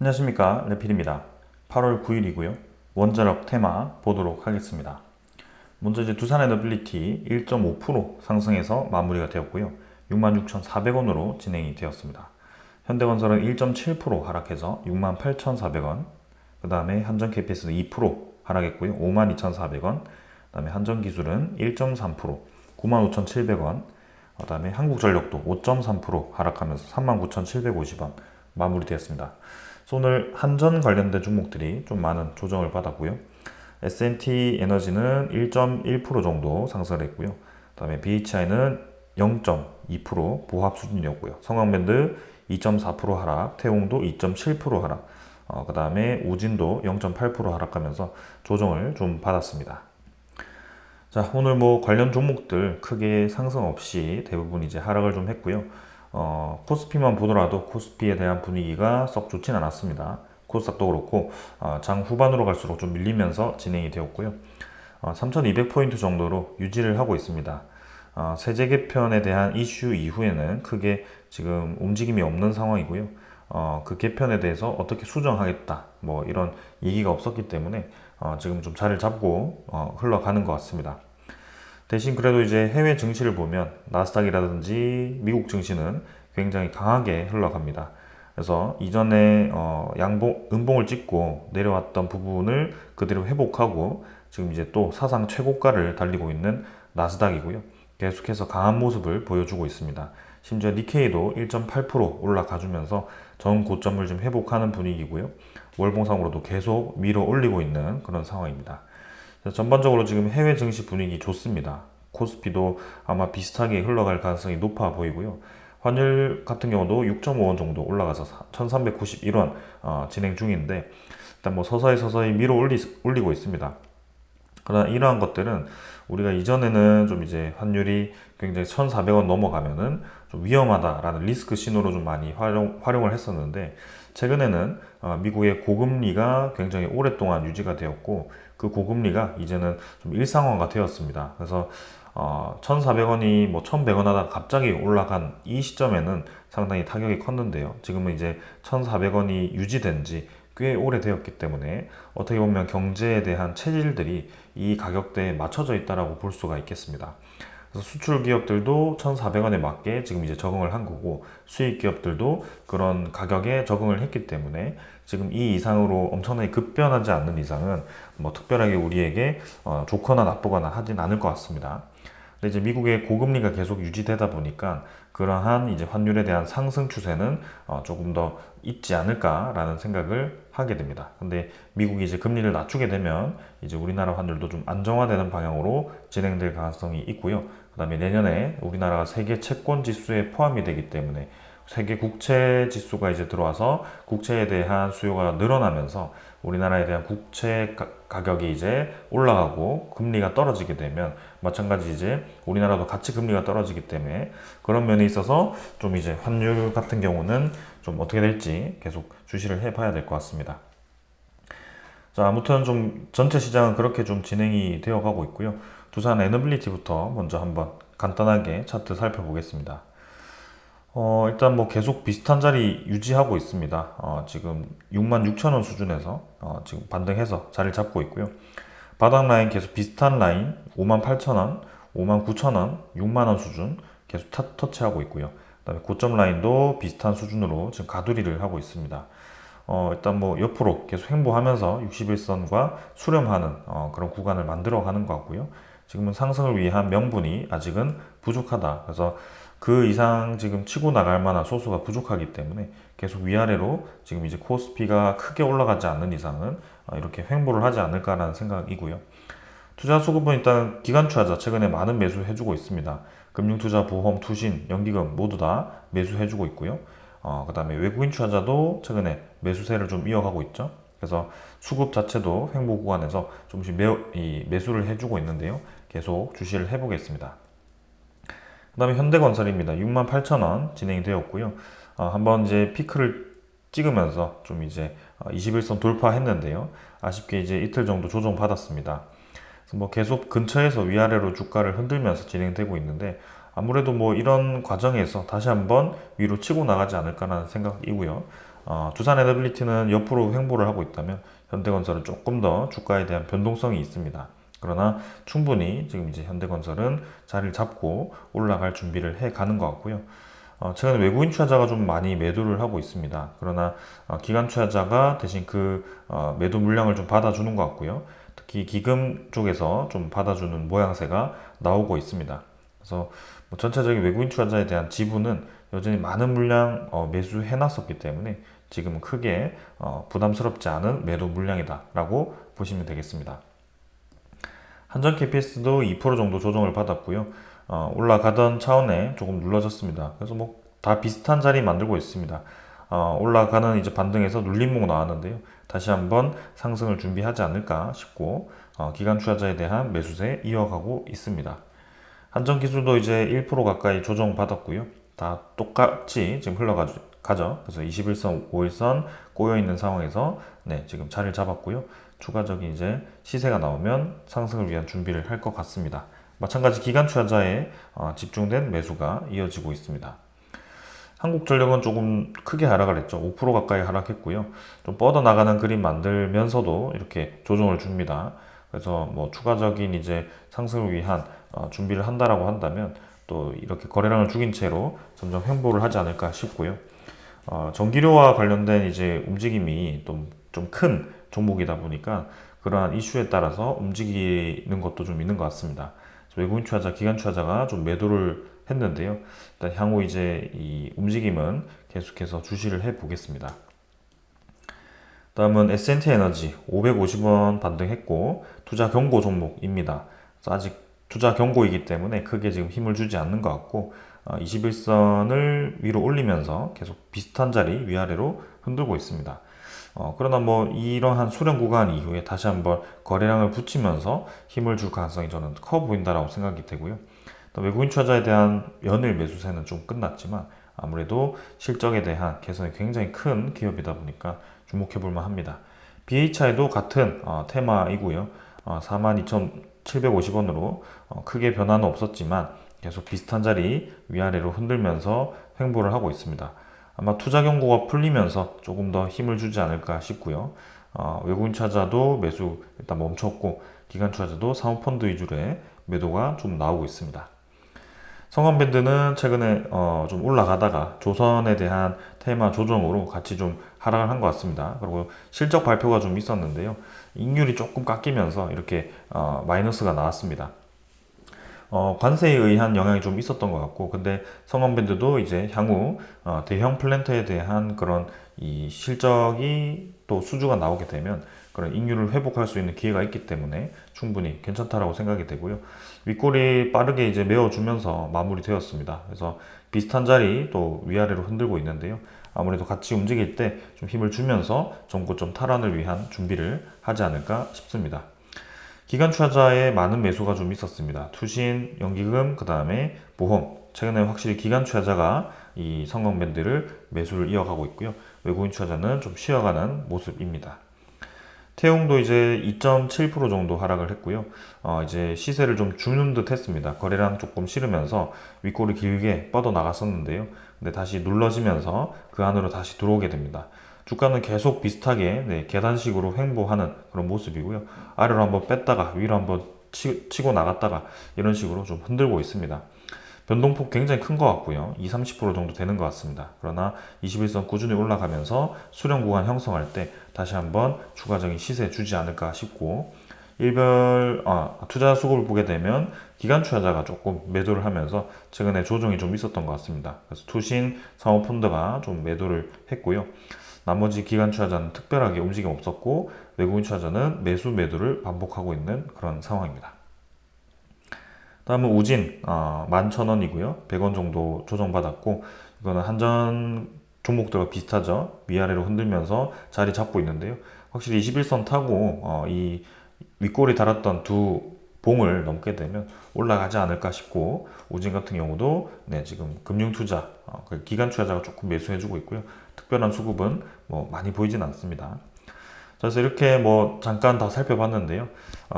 안녕하십니까, 레필입니다. 8월 9일이고요. 원자력 테마 보도록 하겠습니다. 먼저 이제 두산에너빌리티 1.5% 상승해서 마무리가 되었고요. 66,400원으로 진행이 되었습니다. 현대건설은 1.7% 하락해서 68,400원. 그 다음에 한전KPS는 2% 하락했고요. 52,400원. 그 다음에 한전기술은 1.3% 95,700원. 그 다음에 한국전력도 5.3% 하락하면서 39,750원 마무리되었습니다. 그래서 오늘 한전 관련된 종목들이 좀 많은 조정을 받았고요. S&T 에너지는 1.1% 정도 상승을 했고요. 그 다음에 BHI는 0.2% 보합 수준이었고요. 성황밴드 2.4% 하락, 태웅도 2.7% 하락, 그 다음에 우진도 0.8% 하락하면서 조정을 좀 받았습니다. 자, 오늘 뭐 관련 종목들 크게 상승 없이 대부분 이제 하락을 좀 했고요. 코스피만 보더라도 코스피에 대한 분위기가 썩 좋진 않았습니다. 코스닥도 그렇고 장 후반으로 갈수록 좀 밀리면서 진행이 되었고요. 3200포인트 정도로 유지를 하고 있습니다. 세제 개편에 대한 이슈 이후에는 크게 지금 움직임이 없는 상황이고요. 그 개편에 대해서 어떻게 수정하겠다 뭐 이런 얘기가 없었기 때문에 지금 좀 자리를 잡고 흘러가는 것 같습니다. 대신 그래도 이제 해외 증시를 보면 나스닥이라든지 미국 증시는 굉장히 강하게 흘러갑니다. 그래서 이전에 음봉을 찍고 내려왔던 부분을 그대로 회복하고 지금 이제 또 사상 최고가를 달리고 있는 나스닥이고요. 계속해서 강한 모습을 보여주고 있습니다. 심지어 니케이도 1.8% 올라가주면서 전 고점을 좀 회복하는 분위기고요. 월봉상으로도 계속 밀어 올리고 있는 그런 상황입니다. 전반적으로 지금 해외 증시 분위기 좋습니다. 코스피도 아마 비슷하게 흘러갈 가능성이 높아 보이고요. 환율 같은 경우도 6.5원 정도 올라가서 1391원 진행 중인데 일단 뭐 서서히 밀어 올리고 있습니다. 그러나 이러한 것들은 우리가 이전에는 좀 이제 환율이 굉장히 1,400원 넘어가면은 좀 위험하다라는 리스크 신호로 좀 많이 활용을 했었는데 최근에는 미국의 고금리가 굉장히 오랫동안 유지가 되었고 그 고금리가 이제는 좀 일상화가 되었습니다. 그래서 1,400원이 뭐 1,100원 하다가 갑자기 올라간 이 시점에는 상당히 타격이 컸는데요. 지금은 이제 1,400원이 유지된 지 꽤 오래되었기 때문에 어떻게 보면 경제에 대한 체질들이 이 가격대에 맞춰져 있다라고 볼 수가 있겠습니다. 그래서 수출 기업들도 1,400원에 맞게 지금 이제 적응을 한 거고 수입 기업들도 그런 가격에 적응을 했기 때문에 지금 이 이상으로 엄청나게 급변하지 않는 이상은 뭐 특별하게 우리에게 좋거나 나쁘거나 하진 않을 것 같습니다. 근데 이제 미국의 고금리가 계속 유지되다 보니까 그러한 이제 환율에 대한 상승 추세는 조금 더 있지 않을까라는 생각을 하게 됩니다. 근데 미국이 이제 금리를 낮추게 되면 이제 우리나라 환율도 좀 안정화되는 방향으로 진행될 가능성이 있고요. 그 다음에 내년에 우리나라가 세계 채권 지수에 포함이 되기 때문에 세계 국채 지수가 이제 들어와서 국채에 대한 수요가 늘어나면서 우리나라에 대한 국채 가격이 이제 올라가고 금리가 떨어지게 되면 마찬가지 이제 우리나라도 같이 금리가 떨어지기 때문에 그런 면에 있어서 좀 이제 환율 같은 경우는 좀 어떻게 될지 계속 주시를 해봐야 될 것 같습니다. 자, 아무튼 좀 전체 시장은 그렇게 좀 진행이 되어 가고 있고요. 두산 에너빌리티부터 먼저 한번 간단하게 차트 살펴보겠습니다. 일단 뭐 계속 비슷한 자리 유지하고 있습니다. 지금 66,000원 수준에서 지금 반등해서 자리를 잡고 있고요. 바닥 라인 계속 비슷한 라인 58,000원, 59,000원, 6만원 수준 계속 터치하고 있고요. 그다음에 고점 라인도 비슷한 수준으로 지금 가두리를 하고 있습니다. 일단 뭐 옆으로 계속 횡보하면서 61선과 수렴하는 그런 구간을 만들어 가는 것 같고요. 지금은 상승을 위한 명분이 아직은 부족하다. 그래서 그 이상 지금 치고 나갈 만한 소수가 부족하기 때문에 계속 위아래로 지금 이제 코스피가 크게 올라가지 않는 이상은 이렇게 횡보를 하지 않을까라는 생각이고요. 투자 수급은 일단 기관투자자 최근에 많은 매수해주고 있습니다. 금융투자, 보험, 투신, 연기금 모두 다 매수해주고 있고요. 그 다음에 외국인 투자자도 최근에 매수세를 좀 이어가고 있죠. 그래서 수급 자체도 횡보 구간에서 조금씩 매수를 해주고 있는데요. 계속 주시를 해보겠습니다. 그 다음에 현대건설입니다. 68,000원 진행이 되었고요. 한번 이제 피크를 찍으면서 좀 이제 21선 돌파했는데요. 아쉽게 이제 이틀 정도 조정 받았습니다. 그래서 뭐 계속 근처에서 위아래로 주가를 흔들면서 진행되고 있는데 아무래도 뭐 이런 과정에서 다시 한번 위로 치고 나가지 않을까라는 생각이고요. 두산 에너빌리티는 옆으로 횡보를 하고 있다면 현대건설은 조금 더 주가에 대한 변동성이 있습니다. 그러나 충분히 지금 이제 현대건설은 자리를 잡고 올라갈 준비를 해 가는 것 같고요. 최근에 외국인 투자자가 좀 많이 매도를 하고 있습니다. 그러나 기관 투자자가 대신 그 매도 물량을 좀 받아주는 것 같고요. 특히 기금 쪽에서 좀 받아주는 모양새가 나오고 있습니다. 그래서 뭐 전체적인 외국인 투자자에 대한 지분은 여전히 많은 물량 매수해 놨었기 때문에 지금은 크게 부담스럽지 않은 매도 물량이다라고 보시면 되겠습니다. 한전 KPS도 2% 정도 조정을 받았고요. 올라가던 차원에 조금 눌러졌습니다. 그래서 뭐 다 비슷한 자리 만들고 있습니다. 올라가는 이제 반등에서 눌림목 나왔는데요. 다시 한번 상승을 준비하지 않을까 싶고 기관 투자자에 대한 매수세 이어가고 있습니다. 한전 기술도 이제 1% 가까이 조정 받았고요. 다 똑같이 지금 흘러가죠. 그래서 21선, 5일선 꼬여 있는 상황에서 네, 지금 자리를 잡았고요. 추가적인 이제 시세가 나오면 상승을 위한 준비를 할 것 같습니다. 마찬가지 기관 투자자에 집중된 매수가 이어지고 있습니다. 한국전력은 조금 크게 하락을 했죠. 5% 가까이 하락했고요. 좀 뻗어나가는 그림 만들면서도 이렇게 조정을 줍니다. 그래서 뭐 추가적인 이제 상승을 위한 준비를 한다라고 한다면 또 이렇게 거래량을 죽인 채로 점점 횡보를 하지 않을까 싶고요. 전기료와 관련된 이제 움직임이 좀 큰 종목이다 보니까 그러한 이슈에 따라서 움직이는 것도 좀 있는 것 같습니다. 외국인 투자자, 기관 투자자가 좀 매도를 했는데요. 일단 향후 이제 이 움직임은 계속해서 주시를 해 보겠습니다. 다음은 S&T 에너지 550원 반등했고 투자 경고 종목입니다. 아직 투자 경고이기 때문에 크게 지금 힘을 주지 않는 것 같고 21선을 위로 올리면서 계속 비슷한 자리 위아래로 흔들고 있습니다. 그러나 뭐 이러한 수렴 구간 이후에 다시 한번 거래량을 붙이면서 힘을 줄 가능성이 저는 커 보인다라고 생각이 되고요. 또 외국인 투자자에 대한 연일 매수세는 좀 끝났지만 아무래도 실적에 대한 개선이 굉장히 큰 기업이다 보니까 주목해 볼 만합니다. BHI도 같은 테마이고요. 42,750원으로 크게 변화는 없었지만 계속 비슷한 자리 위아래로 흔들면서 횡보를 하고 있습니다. 아마 투자 경고가 풀리면서 조금 더 힘을 주지 않을까 싶고요. 외국인 투자자도 매수 일단 멈췄고 기관 투자자도 사모펀드 위주의 매도가 좀 나오고 있습니다. 성원밴드는 최근에 좀 올라가다가 조선에 대한 테마 조정으로 같이 좀 하락을 한 것 같습니다. 그리고 실적 발표가 좀 있었는데요. 익률이 조금 깎이면서 이렇게 마이너스가 나왔습니다. 관세에 의한 영향이 좀 있었던 것 같고, 근데 성원밴드도 이제 향후 대형 플랜트에 대한 그런 이 실적이 또 수주가 나오게 되면 그런 익률을 회복할 수 있는 기회가 있기 때문에 충분히 괜찮다라고 생각이 되고요. 윗골이 빠르게 이제 메워주면서 마무리되었습니다. 그래서 비슷한 자리 또 위아래로 흔들고 있는데요. 아무래도 같이 움직일 때 좀 힘을 주면서 전고점 탈환을 위한 준비를 하지 않을까 싶습니다. 기관 투자자의 많은 매수가 좀 있었습니다. 투신, 연기금, 그 다음에 보험. 최근에 확실히 기관 투자자가 이 성공밴드를 매수를 이어가고 있고요. 외국인 투자자는 좀 쉬어가는 모습입니다. 태용도 이제 2.7% 정도 하락을 했고요. 이제 시세를 좀 주는 듯 했습니다. 거래량 조금 실으면서 윗골이 길게 뻗어 나갔었는데요. 근데 다시 눌러지면서 그 안으로 다시 들어오게 됩니다. 주가는 계속 비슷하게 계단식으로 횡보하는 그런 모습이고요. 아래로 한번 뺐다가 위로 한번 치고 나갔다가 이런 식으로 좀 흔들고 있습니다. 변동폭 굉장히 큰 것 같고요. 20-30% 정도 되는 것 같습니다. 그러나 21선 꾸준히 올라가면서 수렴 구간 형성할 때 다시 한번 추가적인 시세 주지 않을까 싶고 투자 수급을 보게 되면 기관 투자자가 조금 매도를 하면서 최근에 조정이 좀 있었던 것 같습니다. 그래서 투신 사모펀드가 좀 매도를 했고요. 나머지 기관 투자자는 특별하게 움직임 없었고 외국인 투자자는 매수 매도를 반복하고 있는 그런 상황입니다. 다음은 우진 11,000원이고요. 100원 정도 조정받았고 이거는 한전 종목들과 비슷하죠. 위아래로 흔들면서 자리 잡고 있는데요. 확실히 21선 타고 이 윗골이 달았던 두 봉을 넘게 되면 올라가지 않을까 싶고 우진 같은 경우도 네, 지금 금융투자, 기관 투자자가 조금 매수해주고 있고요. 특별한 수급은 뭐 많이 보이진 않습니다. 그래서 이렇게 뭐 잠깐 다 살펴봤는데요.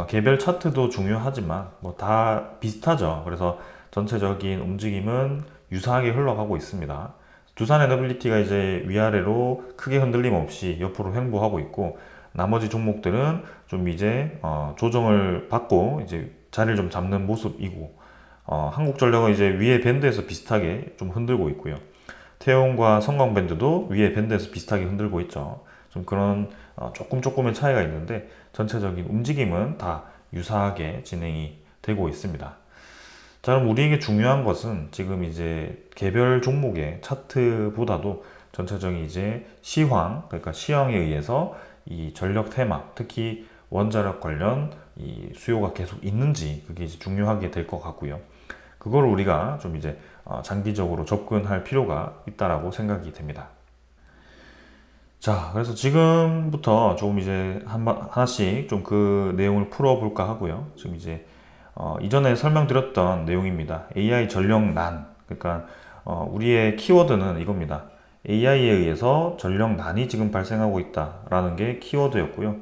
개별 차트도 중요하지만 뭐 다 비슷하죠. 그래서 전체적인 움직임은 유사하게 흘러가고 있습니다. 두산 에너빌리티가 이제 위아래로 크게 흔들림 없이 옆으로 횡보하고 있고, 나머지 종목들은 좀 이제 조정을 받고 이제 자리를 좀 잡는 모습이고, 한국전력은 이제 위에 밴드에서 비슷하게 좀 흔들고 있고요. 태용과 성광밴드도 위에 밴드에서 비슷하게 흔들고 있죠. 좀 그런 조금의 차이가 있는데 전체적인 움직임은 다 유사하게 진행이 되고 있습니다. 자, 그럼 우리에게 중요한 것은 지금 이제 개별 종목의 차트보다도 전체적인 이제 시황, 그러니까 시황에 의해서 이 전력 테마, 특히 원자력 관련 이 수요가 계속 있는지, 그게 이제 중요하게 될 것 같고요. 그걸 우리가 좀 이제 장기적으로 접근할 필요가 있다라고 생각이 됩니다. 자, 그래서 지금부터 조금 이제 하나씩 좀 그 내용을 풀어볼까 하고요. 지금 이제 이전에 설명드렸던 내용입니다. AI 전력난. 그러니까 우리의 키워드는 이겁니다. AI에 의해서 전력난이 지금 발생하고 있다라는 게 키워드였고요.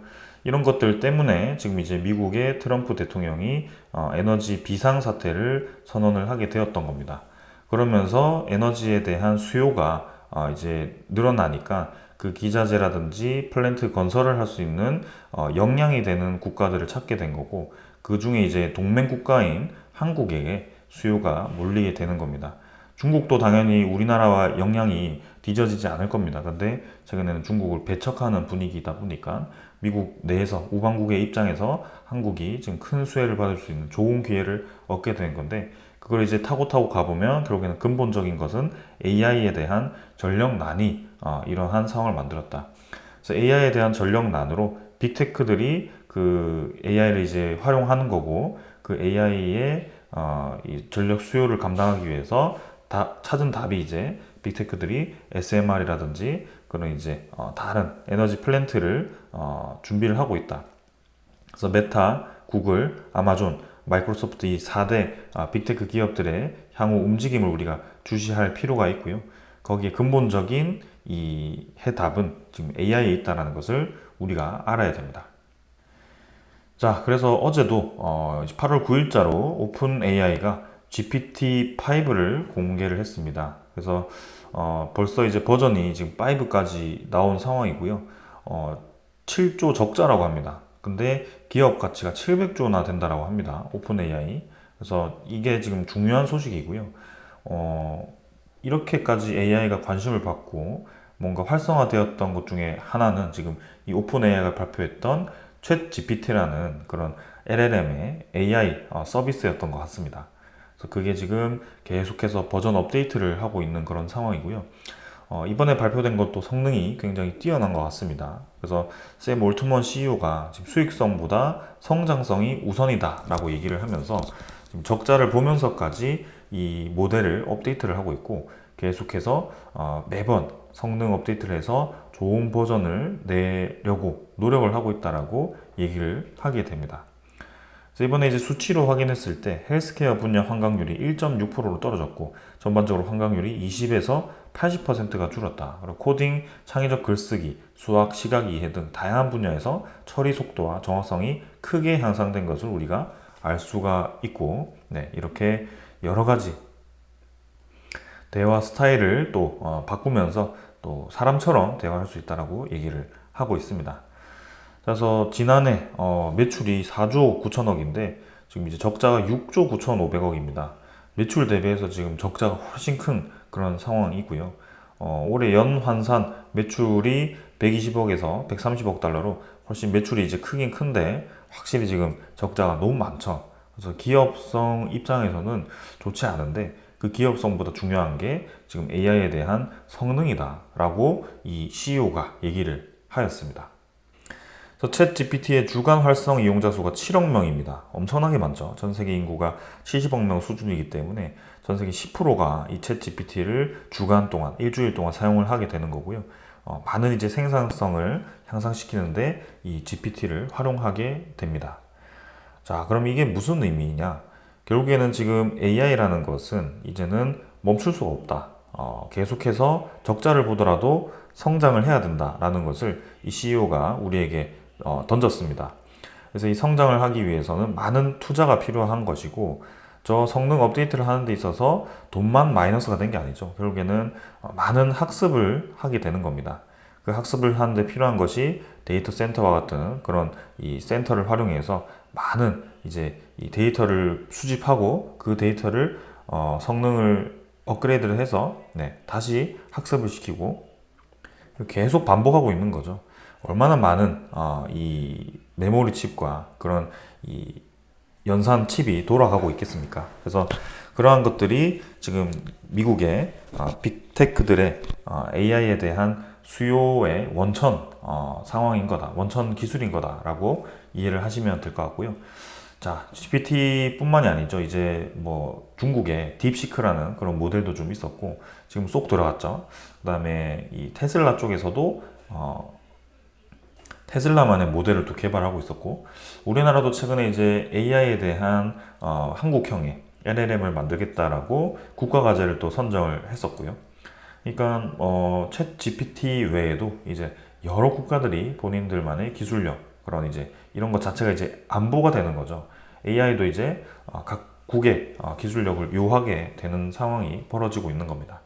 이런 것들 때문에 지금 이제 미국의 트럼프 대통령이 에너지 비상사태를 선언을 하게 되었던 겁니다. 그러면서 에너지에 대한 수요가 이제 늘어나니까 그 기자재라든지 플랜트 건설을 할 수 있는 역량이 되는 국가들을 찾게 된 거고, 그 중에 이제 동맹 국가인 한국에게 수요가 몰리게 되는 겁니다. 중국도 당연히 우리나라와 역량이 뒤져지지 않을 겁니다. 근데 최근에는 중국을 배척하는 분위기이다 보니까 미국 내에서 우방국의 입장에서 한국이 지금 큰 수혜를 받을 수 있는 좋은 기회를 얻게 된 건데, 그걸 이제 타고 가보면 결국에는 근본적인 것은 AI에 대한 전력난이 이러한 상황을 만들었다. 그래서 AI에 대한 전력난으로 빅테크들이 그 AI를 이제 활용하는 거고, 그 AI의 이 전력 수요를 감당하기 위해서 찾은 답이 이제 빅테크들이 SMR이라든지 그런 이제 다른 에너지 플랜트를 준비를 하고 있다. 그래서 메타, 구글, 아마존, 마이크로소프트 이 4대 빅테크 기업들의 향후 움직임을 우리가 주시할 필요가 있고요. 거기에 근본적인 이 해답은 지금 AI에 있다는 것을 우리가 알아야 됩니다. 자, 그래서 어제도 8월 9일자로 오픈 AI가 GPT-5를 공개를 했습니다. 그래서 벌써 이제 버전이 지금 5까지 나온 상황이고요. 7조 적자라고 합니다. 근데 기업 가치가 700조나 된다라고 합니다. 오픈 AI. 그래서 이게 지금 중요한 소식이고요. 이렇게까지 AI가 관심을 받고 뭔가 활성화되었던 것 중에 하나는 지금 이 오픈 AI가 발표했던 챗 GPT라는 그런 LLM의 AI 서비스였던 것 같습니다. 그래서 그게 지금 계속해서 버전 업데이트를 하고 있는 그런 상황이고요. 이번에 발표된 것도 성능이 굉장히 뛰어난 것 같습니다. 그래서 샘 올트먼 CEO가 지금 수익성보다 성장성이 우선이다라고 얘기를 하면서 지금 적자를 보면서까지 이 모델을 업데이트를 하고 있고, 계속해서 매번 성능 업데이트를 해서 좋은 버전을 내려고 노력을 하고 있다라고 얘기를 하게 됩니다. 그래서 이번에 이제 수치로 확인했을 때 헬스케어 분야 환강률이 1.6%로 떨어졌고, 전반적으로 환강률이 20에서 80%가 줄었다. 그리고 코딩, 창의적 글쓰기, 수학, 시각 이해 등 다양한 분야에서 처리 속도와 정확성이 크게 향상된 것을 우리가 알 수가 있고, 네, 이렇게 여러 가지 대화 스타일을 또 바꾸면서 또 사람처럼 대화할 수 있다라고 얘기를 하고 있습니다. 그래서 지난해 매출이 4조 9천억인데 지금 이제 적자가 6조 9,500억입니다. 매출 대비해서 지금 적자가 훨씬 큰 그런 상황이고요. 올해 연환산 매출이 120억에서 130억 달러로 훨씬 매출이 이제 크긴 큰데 확실히 지금 적자가 너무 많죠. 그래서 기업성 입장에서는 좋지 않은데, 그 기업성보다 중요한 게 지금 AI에 대한 성능이다라고 이 CEO가 얘기를 하였습니다. 그래서 챗 GPT의 주간 활성 이용자 수가 7억 명입니다. 엄청나게 많죠. 전 세계 인구가 70억 명 수준이기 때문에 전 세계 10%가 이 챗 GPT를 주간 동안, 일주일 동안 사용을 하게 되는 거고요. 많은 이제 생산성을 향상시키는데 이 GPT를 활용하게 됩니다. 자, 그럼 이게 무슨 의미냐? 결국에는 지금 AI라는 것은 이제는 멈출 수가 없다. 계속해서 적자를 보더라도 성장을 해야 된다라는 것을 이 CEO가 우리에게 던졌습니다. 그래서 이 성장을 하기 위해서는 많은 투자가 필요한 것이고, 저 성능 업데이트를 하는 데 있어서 돈만 마이너스가 된 게 아니죠. 결국에는 많은 학습을 하게 되는 겁니다. 그 학습을 하는데 필요한 것이 데이터 센터와 같은 그런 이 센터를 활용해서 많은 이제 이 데이터를 수집하고 그 데이터를 성능을 업그레이드를 해서 다시 학습을 시키고 계속 반복하고 있는 거죠. 얼마나 많은 이 메모리 칩과 그런 이 연산 칩이 돌아가고 있겠습니까? 그래서 그러한 것들이 지금 미국의 빅테크들의 AI에 대한 수요의 원천 상황인 거다, 원천 기술인 거다라고 이해를 하시면 될 것 같고요. 자, GPT뿐만이 아니죠. 이제 뭐 중국의 딥시크라는 그런 모델도 좀 있었고 지금 쏙 들어갔죠. 그다음에 이 테슬라 쪽에서도 테슬라만의 모델을 또 개발하고 있었고 우리나라도 최근에 이제 AI에 대한 한국형의 LLM을 만들겠다라고 국가과제를 또 선정을 했었고요. 그러니까 챗 GPT 외에도 이제 여러 국가들이 본인들만의 기술력 그런 이제 이런 것 자체가 이제 안보가 되는 거죠. AI도 이제 각 국의 기술력을 요하게 되는 상황이 벌어지고 있는 겁니다.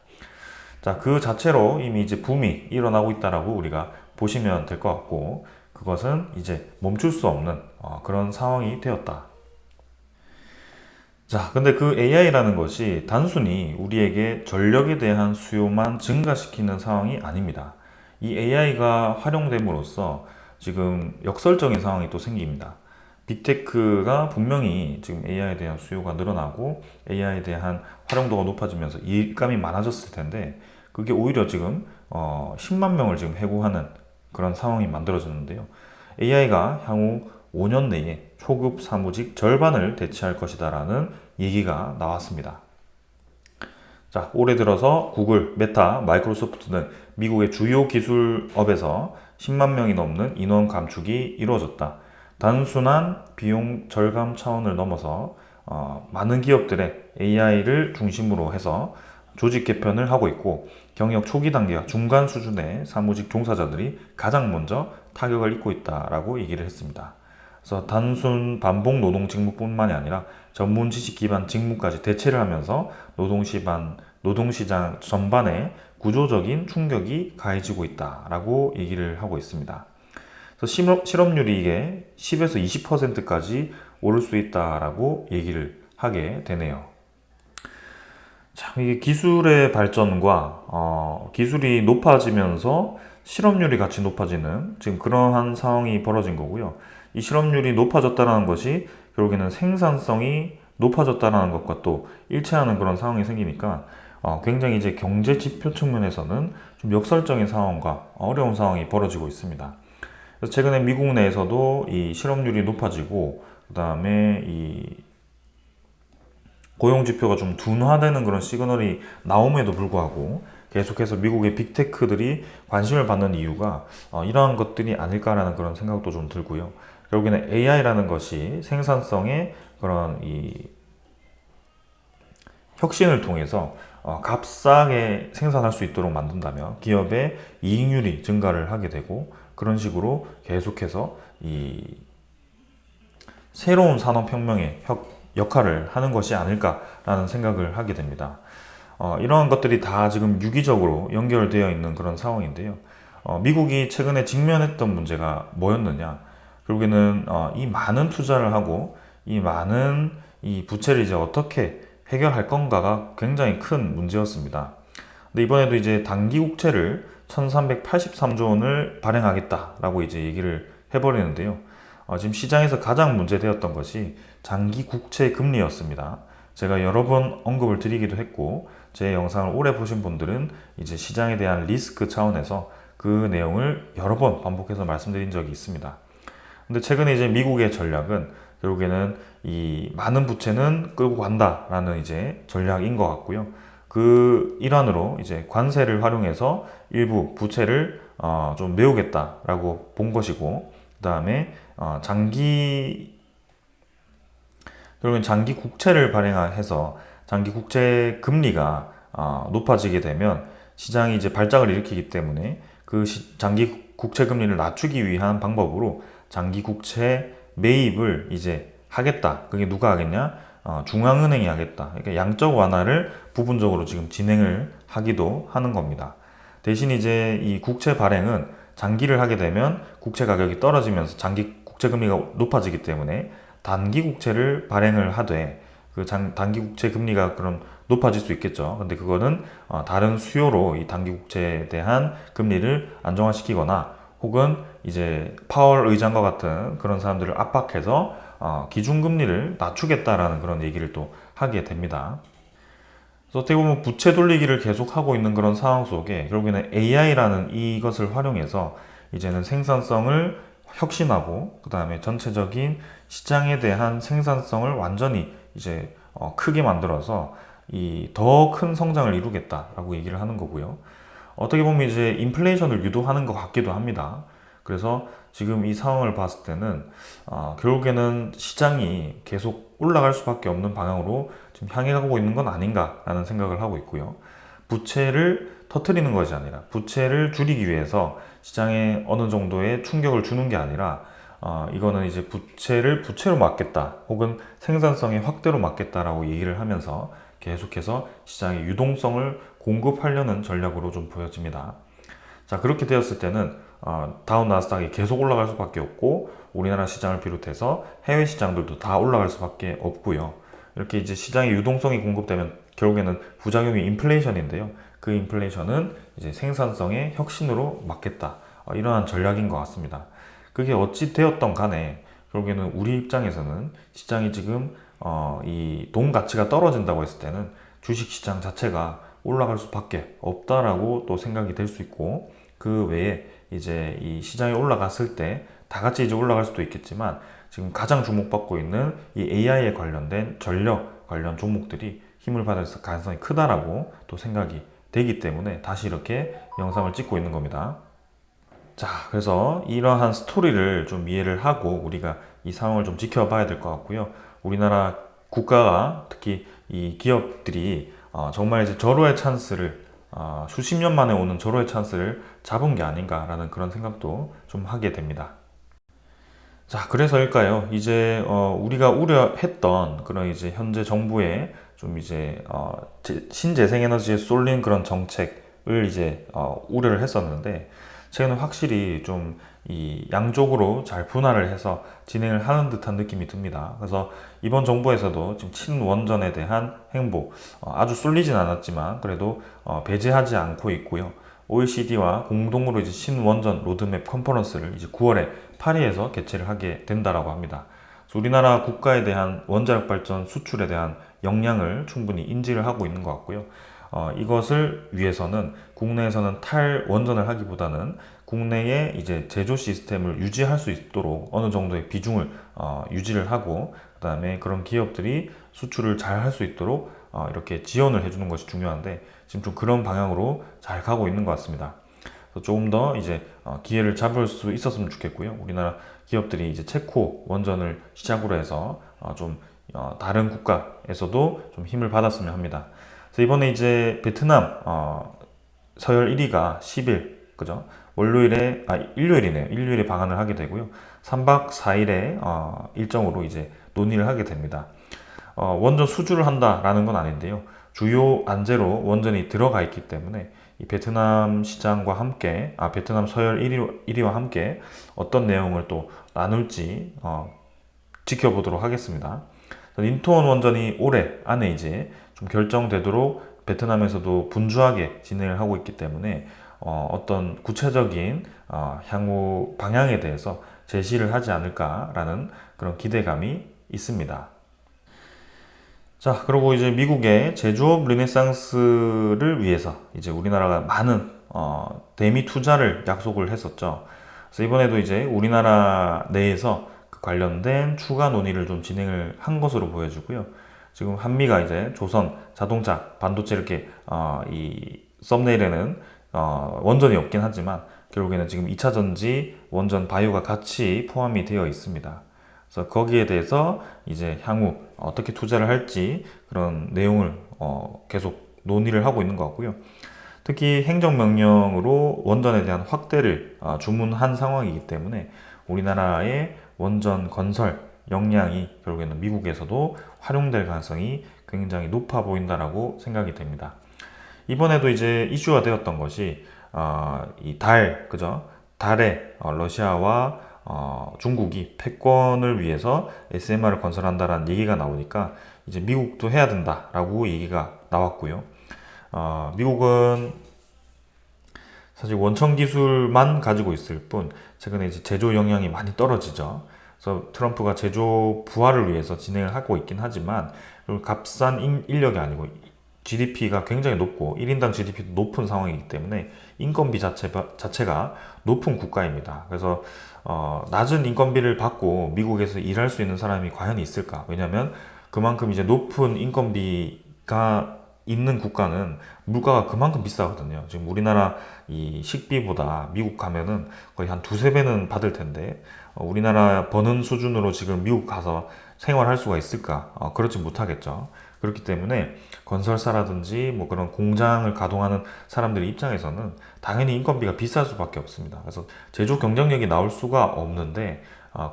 자, 그 자체로 이미 이제 붐이 일어나고 있다라고 우리가 보시면 될 것 같고 그것은 이제 멈출 수 없는 그런 상황이 되었다. 자, 근데 그 AI라는 것이 단순히 우리에게 전력에 대한 수요만 증가시키는 상황이 아닙니다. 이 AI가 활용됨으로써 지금 역설적인 상황이 또 생깁니다. 빅테크가 분명히 지금 AI에 대한 수요가 늘어나고 AI에 대한 활용도가 높아지면서 일감이 많아졌을 텐데 그게 오히려 지금 10만 명을 지금 해고하는 그런 상황이 만들어졌는데요. AI가 향후 5년 내에 초급 사무직 절반을 대체할 것이다라는 얘기가 나왔습니다. 자, 올해 들어서 구글, 메타, 마이크로소프트 등 미국의 주요 기술업에서 10만 명이 넘는 인원 감축이 이루어졌다. 단순한 비용 절감 차원을 넘어서 많은 기업들의 AI를 중심으로 해서 조직 개편을 하고 있고 경력 초기 단계와 중간 수준의 사무직 종사자들이 가장 먼저 타격을 입고 있다라고 얘기를 했습니다. 그래서 단순 반복 노동 직무뿐만이 아니라 전문 지식 기반 직무까지 대체를 하면서 노동시장 전반에 구조적인 충격이 가해지고 있다라고 얘기를 하고 있습니다. 그래서 실업률이 이게 10에서 20%까지 오를 수 있다라고 얘기를 하게 되네요. 참, 이게 기술의 발전과 기술이 높아지면서 실업률이 같이 높아지는 지금 그러한 상황이 벌어진 거고요. 이 실업률이 높아졌다는 것이 결국에는 생산성이 높아졌다는 것과 또 일치하는 그런 상황이 생기니까 굉장히 이제 경제 지표 측면에서는 좀 역설적인 상황과 어려운 상황이 벌어지고 있습니다. 그래서 최근에 미국 내에서도 이 실업률이 높아지고 그다음에 이 고용 지표가 좀 둔화되는 그런 시그널이 나옴에도 불구하고 계속해서 미국의 빅테크들이 관심을 받는 이유가 이러한 것들이 아닐까라는 그런 생각도 좀 들고요. 결국에는 AI라는 것이 생산성의 그런 이 혁신을 통해서 값싸게 생산할 수 있도록 만든다면 기업의 이익률이 증가를 하게 되고 그런 식으로 계속해서 이 새로운 산업혁명의 역할을 하는 것이 아닐까라는 생각을 하게 됩니다. 이러한 것들이 다 지금 유기적으로 연결되어 있는 그런 상황인데요. 미국이 최근에 직면했던 문제가 뭐였느냐? 결국에는 이 많은 투자를 하고 이 많은 이 부채를 이제 어떻게 해결할 건가가 굉장히 큰 문제였습니다. 근데 이번에도 이제 단기 국채를 1383조 원을 발행하겠다라고 이제 얘기를 해버리는데요. 지금 시장에서 가장 문제되었던 것이 장기 국채 금리였습니다. 제가 여러 번 언급을 드리기도 했고, 제 영상을 오래 보신 분들은 이제 시장에 대한 리스크 차원에서 그 내용을 여러 번 반복해서 말씀드린 적이 있습니다. 근데 최근에 이제 미국의 전략은 결국에는 이 많은 부채는 끌고 간다라는 이제 전략인 것 같고요. 그 일환으로 이제 관세를 활용해서 일부 부채를 좀 메우겠다라고 본 것이고, 그 다음에 결국엔 장기 국채를 발행해서 장기 국채 금리가 높아지게 되면 시장이 이제 발작을 일으키기 때문에 그 장기 국채 금리를 낮추기 위한 방법으로 장기 국채 매입을 이제 하겠다. 그게 누가 하겠냐? 중앙은행이 하겠다. 그러니까 양적 완화를 부분적으로 지금 진행을 하기도 하는 겁니다. 대신 이제 이 국채 발행은 장기를 하게 되면 국채 가격이 떨어지면서 장기 국채 금리가 높아지기 때문에 단기 국채를 발행을 하되 단기 국채 금리가 그럼 높아질 수 있겠죠. 근데 그거는 다른 수요로 이 단기 국채에 대한 금리를 안정화시키거나 혹은 이제 파월 의장과 같은 그런 사람들을 압박해서 기준금리를 낮추겠다라는 그런 얘기를 또 하게 됩니다. 그래서 어떻게 보면 부채 돌리기를 계속하고 있는 그런 상황 속에 결국에는 AI라는 이것을 활용해서 이제는 생산성을 혁신하고 그 다음에 전체적인 시장에 대한 생산성을 완전히 이제 크게 만들어서 이 더 큰 성장을 이루겠다라고 얘기를 하는 거고요. 어떻게 보면 이제 인플레이션을 유도하는 것 같기도 합니다. 그래서 지금 이 상황을 봤을 때는 결국에는 시장이 계속 올라갈 수밖에 없는 방향으로 지금 향해 가고 있는 건 아닌가라는 생각을 하고 있고요. 부채를 터트리는 것이 아니라 부채를 줄이기 위해서 시장에 어느 정도의 충격을 주는 게 아니라 이거는 이제 부채를 부채로 막겠다 혹은 생산성의 확대로 막겠다라고 얘기를 하면서 계속해서 시장의 유동성을 공급하려는 전략으로 좀 보여집니다. 자, 그렇게 되었을 때는 다우 나스닥이 계속 올라갈 수밖에 없고 우리나라 시장을 비롯해서 해외 시장들도 다 올라갈 수밖에 없고요. 이렇게 이제 시장의 유동성이 공급되면 결국에는 부작용이 인플레이션인데요. 그 인플레이션은 이제 생산성의 혁신으로 막겠다. 이러한 전략인 것 같습니다. 그게 어찌 되었던 간에 결국에는 우리 입장에서는 시장이 지금 이 돈 가치가 떨어진다고 했을 때는 주식 시장 자체가 올라갈 수밖에 없다라고 또 생각이 될 수 있고 그 외에 이제 이 시장이 올라갔을 때 다 같이 이제 올라갈 수도 있겠지만 지금 가장 주목받고 있는 이 AI에 관련된 전력 관련 종목들이 힘을 받을 가능성이 크다라고 또 생각이 되기 때문에 다시 이렇게 영상을 찍고 있는 겁니다. 자, 그래서 이러한 스토리를 좀 이해를 하고 우리가 이 상황을 좀 지켜봐야 될 것 같고요. 우리나라 국가가 특히 이 기업들이 정말 이제 절호의 찬스를 수십 년 만에 오는 절호의 찬스를 잡은 게 아닌가라는 그런 생각도 좀 하게 됩니다. 자, 그래서일까요? 이제 우리가 우려했던 그런 이제 현재 정부의 좀 이제 신재생에너지에 쏠린 그런 정책을 이제 우려를 했었는데 최근에 확실히 좀 이 양쪽으로 잘 분할을 해서 진행을 하는 듯한 느낌이 듭니다. 그래서 이번 정부에서도 지금 친원전에 대한 행보 아주 쏠리진 않았지만 그래도 배제하지 않고 있고요. OECD와 공동으로 이제 신원전 로드맵 컨퍼런스를 이제 9월에 파리에서 개최를 하게 된다라고 합니다. 그래서 우리나라 국가에 대한 원자력 발전 수출에 대한 역량을 충분히 인지를 하고 있는 것 같고요. 이것을 위해서는 국내에서는 탈원전을 하기보다는 국내에 이제 제조 시스템을 유지할 수 있도록 어느 정도의 비중을 유지를 하고 그다음에 그런 기업들이 수출을 잘 할 수 있도록 이렇게 지원을 해주는 것이 중요한데 지금 좀 그런 방향으로 잘 가고 있는 것 같습니다. 그래서 조금 더 이제 기회를 잡을 수 있었으면 좋겠고요. 우리나라 기업들이 이제 체코 원전을 시작으로 해서 좀 다른 국가에서도 좀 힘을 받았으면 합니다. 그래서 이번에 이제 베트남 서열 1위가 10일 그죠? 일요일이네요. 일요일에 방한을 하게 되고요. 3박 4일의 일정으로 이제 논의를 하게 됩니다. 원전 수주를 한다라는 건 아닌데요. 주요 안제로 원전이 들어가 있기 때문에 이 베트남 시장과 함께, 베트남 서열 1위와 함께 어떤 내용을 또 나눌지 지켜보도록 하겠습니다. 인투원 원전이 올해 안에 이제 좀 결정되도록 베트남에서도 분주하게 진행을 하고 있기 때문에 어떤 구체적인 향후 방향에 대해서 제시를 하지 않을까라는 그런 기대감이 있습니다. 자, 그리고 이제 미국의 제조업 르네상스를 위해서 이제 우리나라가 많은 대미 투자를 약속을 했었죠. 그래서 이번에도 이제 우리나라 내에서 그 관련된 추가 논의를 좀 진행을 한 것으로 보여지고요. 지금 한미가 이제 조선 자동차 반도체 이렇게 이 썸네일에는 원전이 없긴 하지만 결국에는 지금 2차 전지 원전 바이오가 같이 포함이 되어 있습니다. 그래서 거기에 대해서 이제 향후 어떻게 투자를 할지 그런 내용을 계속 논의를 하고 있는 것 같고요. 특히 행정명령으로 원전에 대한 확대를 주문한 상황이기 때문에 우리나라의 원전 건설 역량이 결국에는 미국에서도 활용될 가능성이 굉장히 높아 보인다라고 생각이 됩니다. 이번에도 이제 이슈가 되었던 것이 이 달, 그죠? 달에 러시아와 중국이 패권을 위해서 SMR을 건설한다라는 얘기가 나오니까 이제 미국도 해야 된다라고 얘기가 나왔고요. 미국은 사실 원천 기술만 가지고 있을 뿐 최근에 이제 제조 역량이 많이 떨어지죠. 그래서 트럼프가 제조 부활을 위해서 진행을 하고 있긴 하지만 값싼 인력이 아니고 GDP가 굉장히 높고 1인당 GDP도 높은 상황이기 때문에 인건비 자체가 높은 국가입니다. 그래서 낮은 인건비를 받고 미국에서 일할 수 있는 사람이 과연 있을까? 왜냐하면 그만큼 이제 높은 인건비가 있는 국가는 물가가 그만큼 비싸거든요. 지금 우리나라 이 식비보다 미국 가면은 거의 한 두세 배는 받을 텐데 우리나라 버는 수준으로 지금 미국 가서 생활할 수가 있을까? 그렇지 못하겠죠. 그렇기 때문에 건설사라든지 뭐 그런 공장을 가동하는 사람들의 입장에서는 당연히 인건비가 비쌀 수밖에 없습니다. 그래서 제조 경쟁력이 나올 수가 없는데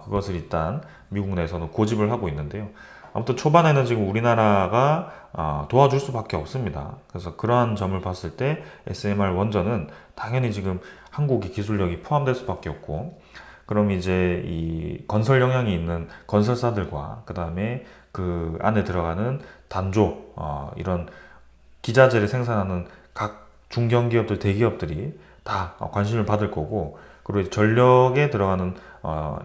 그것을 일단 미국 내에서는 고집을 하고 있는데요. 아무튼 초반에는 지금 우리나라가 도와줄 수밖에 없습니다. 그래서 그러한 점을 봤을 때 SMR 원전은 당연히 지금 한국의 기술력이 포함될 수밖에 없고, 그럼 이제 이 건설 역량이 있는 건설사들과 그 다음에 그 안에 들어가는 단조, 이런 기자재를 생산하는 각 중견기업들, 대기업들이 다 관심을 받을 거고, 그리고 이제 전력에 들어가는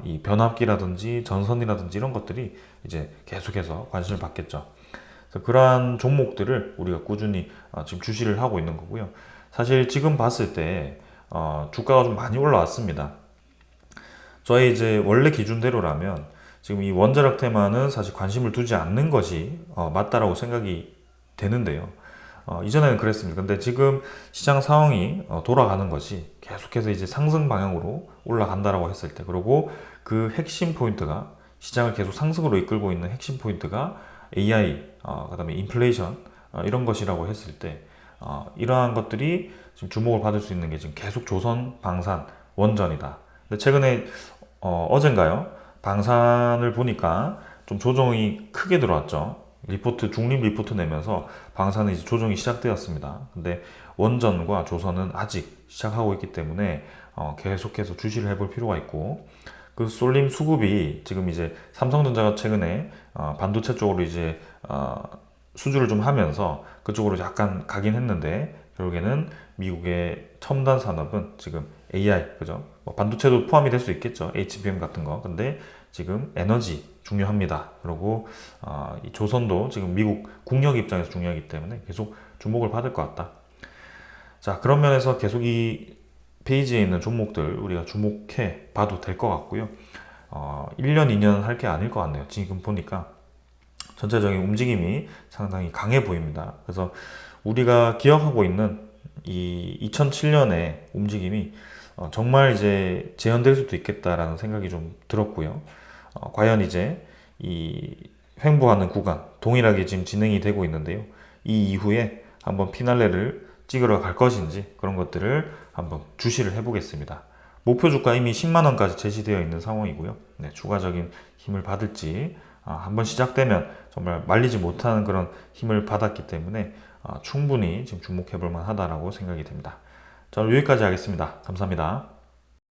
이 변압기라든지 전선이라든지 이런 것들이 이제 계속해서 관심을 받겠죠. 그래서 그러한 종목들을 우리가 꾸준히 지금 주시를 하고 있는 거고요. 사실 지금 봤을 때 주가가 좀 많이 올라왔습니다. 저희 이제 원래 기준대로라면 지금 이 원자력 테마는 사실 관심을 두지 않는 것이 맞다라고 생각이 되는데요. 이전에는 그랬습니다. 근데 지금 시장 상황이 돌아가는 것이 계속해서 이제 상승 방향으로 올라간다라고 했을 때, 그리고 그 핵심 포인트가 시장을 계속 상승으로 이끌고 있는 핵심 포인트가 AI, 그다음에 인플레이션 이런 것이라고 했을 때, 이러한 것들이 지금 주목을 받을 수 있는 게 지금 계속 조선, 방산, 원전이다. 근데 최근에 어젠가요? 방산을 보니까 좀 조정이 크게 들어왔죠. 리포트, 중립 리포트 내면서 방산은 이제 조정이 시작되었습니다. 근데 원전과 조선은 아직 시작하고 있기 때문에 계속해서 주시를 해볼 필요가 있고, 그 쏠림 수급이 지금 이제 삼성전자가 최근에 반도체 쪽으로 이제 수주를 좀 하면서 그쪽으로 약간 가긴 했는데, 결국에는 미국의 첨단 산업은 지금 AI, 그죠? 뭐 반도체도 포함이 될 수 있겠죠. HBM 같은 거. 근데 지금 에너지 중요합니다. 그리고 이 조선도 지금 미국 국력 입장에서 중요하기 때문에 계속 주목을 받을 것 같다. 자, 그런 면에서 계속 이 페이지에 있는 종목들 우리가 주목해 봐도 될 것 같고요. 1년, 2년 할 게 아닐 것 같네요. 지금 보니까 전체적인 움직임이 상당히 강해 보입니다. 그래서 우리가 기억하고 있는 이 2007년의 움직임이 정말 이제 재현될 수도 있겠다라는 생각이 좀 들었고요. 과연 이제 이 횡보하는 구간 동일하게 지금 진행이 되고 있는데요. 이 이후에 한번 피날레를 찍으러 갈 것인지 그런 것들을 한번 주시를 해보겠습니다. 목표 주가 이미 10만 원까지 제시되어 있는 상황이고요. 네, 추가적인 힘을 받을지 한번 시작되면 정말 말리지 못하는 그런 힘을 받았기 때문에 충분히 지금 주목해 볼 만하다라고 생각이 됩니다. 자, 여기까지 하겠습니다. 감사합니다.